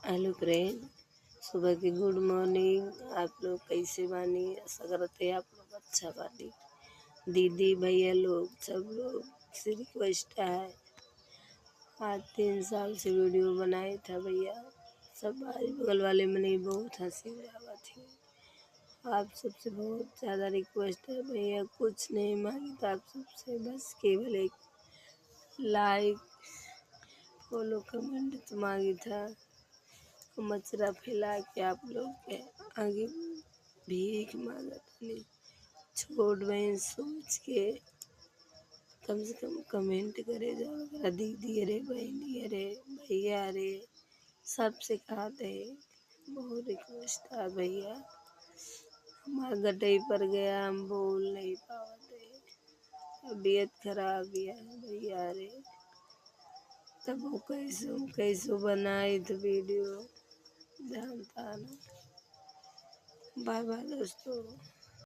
Hello friend, सुबह की good morning. आप लोग कैसे बानी? आशा करते हैं आप लोग अच्छा बानी। दीदी भैया लोग सब लोग से रिक्वेस्ट है, आज 3 साल से वीडियो बनाए था भैया। सब आज बगल वाले में नहीं, बहुत हंसी उड़ावा थी। आप सबसे बहुत ज़्यादा रिक्वेस्ट है भैया, कुछ नहीं मांगी था आप सबसे, बस केवल एक लाइक फॉलो कमेंट तो मांगी था। मचरा फैला के आप लोग के आगे भीख मांगतनी। छोट बहन सोच के कम से कम कमेंट करे जाओ, अगर दीदी अरे बहनी अरे भैया अरे सबसे कहा दे। बहुत रिक्वेस्ट था भैया, हमारा गटई पर गया, हम बोल नहीं पाते, तबीयत खराब है भैया रे। तब वो कैसो बनाई तो वीडियो जानता ना। बाय बाय दोस्तों।